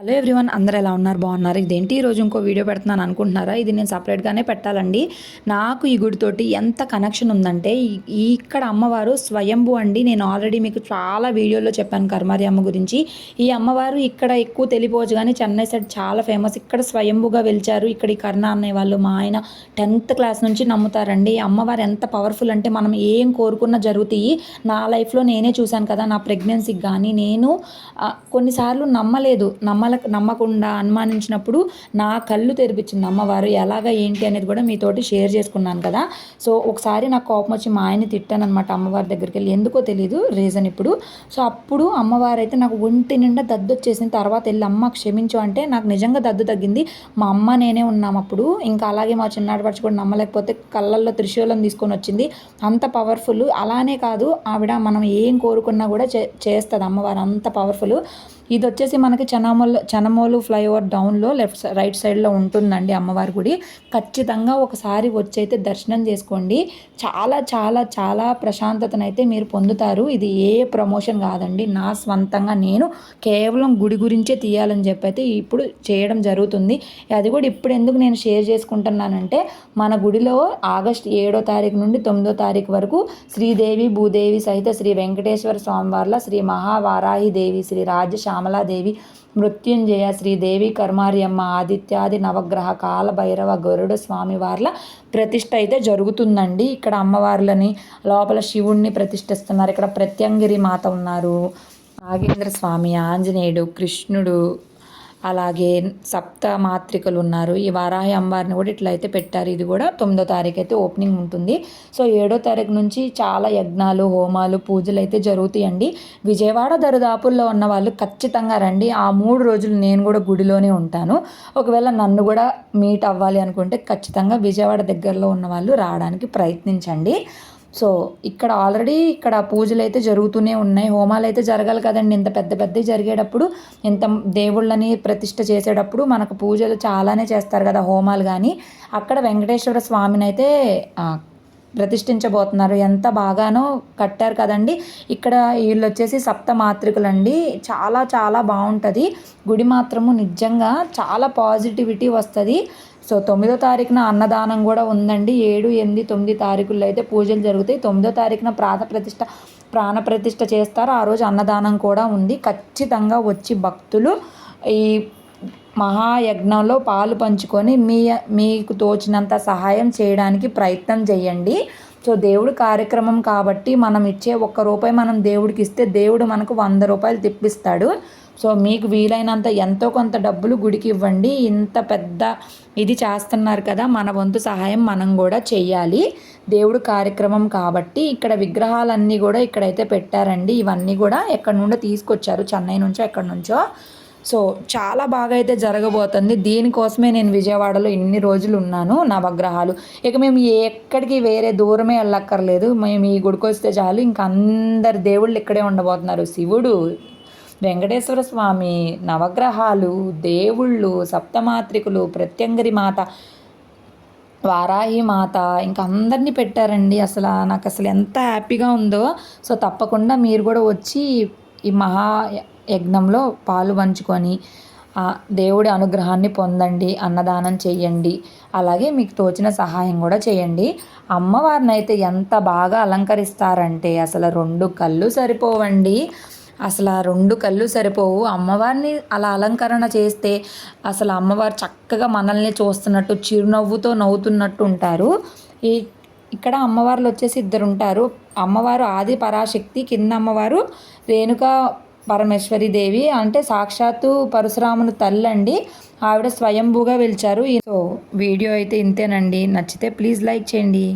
Hello everyone, అందరూ ఎలా ఉన్నారు? బాగున్నారు? ఇదేంటి ఈరోజు ఇంకో వీడియో పెడుతున్నాను అనుకుంటున్నారా? ఇది నేను సపరేట్గానే పెట్టాలండి. నాకు ఈ గుడితోటి ఎంత కనెక్షన్ ఉందంటే, ఇక్కడ అమ్మవారు స్వయంభు అండి. నేను ఆల్రెడీ మీకు చాలా వీడియోలో చెప్పాను కర్మారి అమ్మ గురించి. ఈ అమ్మవారు ఇక్కడ ఎక్కువ తెలియపోవచ్చు, కానీ చెన్నై సైడ్ చాలా ఫేమస్. ఇక్కడ స్వయంభుగా వెలిచారు. ఇక్కడ ఈ కర్ణ అనే వాళ్ళు మా ఆయన 10th క్లాస్ నుంచి నమ్ముతారండి. అమ్మవారు ఎంత పవర్ఫుల్ అంటే, మనం ఏం కోరుకున్నా జరుగుతాయి. నా లైఫ్లో నేనే చూశాను కదా, నా ప్రెగ్నెన్సీకి కానీ నేను కొన్నిసార్లు నమ్మకుండా అనుమానించినప్పుడు నా కళ్ళు తెరిపించింది అమ్మవారు. ఎలాగ ఏంటి అనేది కూడా మీతోటి షేర్ చేసుకున్నాను కదా. సో ఒకసారి నాకు కోపం వచ్చి మా ఆయన్ని తిట్టానమాట అమ్మవారి దగ్గరికి వెళ్ళి. ఎందుకో తెలీదు రీజన్ ఇప్పుడు. సో అప్పుడు అమ్మవారు అయితే నాకు ఒంటి నిండా దద్దు వచ్చేసిన తర్వాత వెళ్ళి అమ్మ క్షమించు అంటే నాకు నిజంగా దద్దు తగ్గింది. మా అమ్మ నేనే ఉన్నాం అప్పుడు. ఇంకా అలాగే మా చిన్నాడు పడిచి కూడా నమ్మలేకపోతే కళ్ళల్లో త్రిశూలం తీసుకొని వచ్చింది. అంత పవర్ఫుల్. అలానే కాదు, ఆవిడ మనం ఏం కోరుకున్నా కూడా చేస్తుంది అమ్మవారు, అంత పవర్ఫుల్. ఇది వచ్చేసి మనకి చనమోలు ఫ్లైఓవర్ డౌన్లో రైట్ సైడ్లో ఉంటుందండి అమ్మవారి గుడి. ఖచ్చితంగా ఒకసారి వచ్చి అయితే దర్శనం చేసుకోండి. చాలా చాలా చాలా ప్రశాంతతనైతే మీరు పొందుతారు. ఇది ఏ ప్రమోషన్ కాదండి, నా స్వంతంగా నేను కేవలం గుడి గురించే తీయాలని చెప్పి అయితే ఇప్పుడు చేయడం జరుగుతుంది. అది కూడా ఇప్పుడు ఎందుకు నేను షేర్ చేసుకుంటున్నానంటే, మన గుడిలో ఆగస్టు 7వ తారీఖు నుండి 9వ తారీఖు వరకు శ్రీదేవి భూదేవి సహిత శ్రీ వెంకటేశ్వర స్వామివార్ల, శ్రీ మహావారాహి దేవి, శ్రీ శ్యామలాదేవి, మృత్యుంజయ, శ్రీదేవి కర్మారియమ్మ, ఆదిత్యాది నవగ్రహ, కాలభైరవ, గరుడ స్వామి వార్ల ప్రతిష్ట అయితే జరుగుతుందండి. ఇక్కడ అమ్మవార్లని లోపల శివుణ్ణి ప్రతిష్ఠిస్తున్నారు. ఇక్కడ ప్రత్యంగిరి మాత ఉన్నారు, నాగేంద్ర స్వామి, ఆంజనేయుడు, కృష్ణుడు, అలాగే సప్త మాత్రికలు ఉన్నారు. ఈ వారాహి అమ్మవారిని కూడా ఇట్లా అయితే పెట్టారు. ఇది కూడా 9వ తారీఖు అయితే ఓపెనింగ్ ఉంటుంది. సో 7వ తారీఖు నుంచి చాలా యజ్ఞాలు, హోమాలు, పూజలు అయితే జరుగుతాయండి. విజయవాడ దరిదాపుల్లో ఉన్న వాళ్ళు ఖచ్చితంగా రండి. ఆ 3 రోజులు నేను కూడా గుడిలోనే ఉంటాను. ఒకవేళ నన్ను కూడా మీట్ అవ్వాలి అనుకుంటే ఖచ్చితంగా విజయవాడ దగ్గరలో ఉన్న వాళ్ళు రావడానికి ప్రయత్నించండి. సో ఇక్కడ ఆల్రెడీ ఇక్కడ పూజలు అయితే జరుగుతూనే ఉన్నాయి. హోమాలు అయితే జరగాలి కదండి. ఇంత పెద్ద జరిగేటప్పుడు, ఇంత దేవుళ్ళని ప్రతిష్ఠ చేసేటప్పుడు మనకు పూజలు చాలానే చేస్తారు కదా, హోమాలు. కానీ అక్కడ వెంకటేశ్వర స్వామిని అయితే ప్రతిష్ఠించబోతున్నారు. ఎంత బాగానో కట్టారు కదండి. ఇక్కడ వీళ్ళు వచ్చేసి సప్త మాతృకులండి. చాలా చాలా బాగుంటుంది గుడి మాత్రము. నిజంగా చాలా పాజిటివిటీ వస్తుంది. సో 9వ తారీఖున అన్నదానం కూడా ఉందండి. 7, 8, 9 తారీఖుల్లో అయితే పూజలు జరుగుతాయి. 9వ తారీఖున ప్రాణప్రతిష్ఠ చేస్తారు. ఆ రోజు అన్నదానం కూడా ఉంది. ఖచ్చితంగా వచ్చి భక్తులు ఈ మహాయజ్ఞంలో పాలు పంచుకొని మీకు తోచినంత సహాయం చేయడానికి ప్రయత్నం చేయండి. సో దేవుడు కార్యక్రమం కాబట్టి మనం ఇచ్చే ₹1 మనం దేవుడికి ఇస్తే దేవుడు మనకు ₹100 తిప్పిస్తాడు. సో మీకు వీలైనంత ఎంతో కొంత డబ్బులు గుడికి ఇవ్వండి. ఇంత పెద్ద ఇది చేస్తున్నారు కదా, మన వంతు సహాయం మనం కూడా చెయ్యాలి. దేవుడు కార్యక్రమం కాబట్టి ఇక్కడ విగ్రహాలన్నీ కూడా ఇక్కడైతే పెట్టారండి. ఇవన్నీ కూడా ఎక్కడి నుండో తీసుకొచ్చారు, చెన్నై నుంచో ఎక్కడి నుంచో. సో చాలా బాగా అయితే జరగబోతుంది. దీనికోసమే నేను విజయవాడలో ఇన్ని రోజులు ఉన్నాను. నవగ్రహాలు ఇక మేము ఎక్కడికి వేరే దూరమే వెళ్ళక్కర్లేదు. మేము ఈ గుడికి వస్తే చాలు, ఇంక అందరు దేవుళ్ళు ఇక్కడే ఉండబోతున్నారు. శివుడు, వెంకటేశ్వర స్వామి, నవగ్రహాలు, దేవుళ్ళు, సప్తమాత్రికులు, ప్రత్యంగిరి మాత, వారాహి మాత, ఇంకా అందరినీ పెట్టారండి. నాకు ఎంత హ్యాపీగా ఉందో. సో తప్పకుండా మీరు కూడా వచ్చి ఈ మహాయజ్ఞంలో పాలు పంచుకొని దేవుడి అనుగ్రహాన్ని పొందండి, అన్నదానం చేయండి, అలాగే మీకు తోచిన సహాయం కూడా చేయండి. అమ్మవారిని అయితే ఎంత బాగా అలంకరిస్తారంటే అసలు 2 కళ్ళు సరిపోవండి. అసలు ఆ 2 కళ్ళు సరిపోవు. అమ్మవారిని అలా అలంకరణ చేస్తే అసలు అమ్మవారు చక్కగా మనల్ని చూస్తున్నట్టు, చిరునవ్వుతో నవ్వుతున్నట్టు ఉంటారు. ఇక్కడ అమ్మవార్లు వచ్చేసి 2 ఉంటారు. అమ్మవారు ఆది పరాశక్తి, కింద అమ్మవారు రేణుకా పరమేశ్వరి దేవి, అంటే సాక్షాత్తు పరశురాముని తల్లి అండి. ఆవిడ స్వయంభూగా వెలిచారు. సో వీడియో అయితే ఇంతేనండి. నచ్చితే ప్లీజ్ లైక్ చేయండి.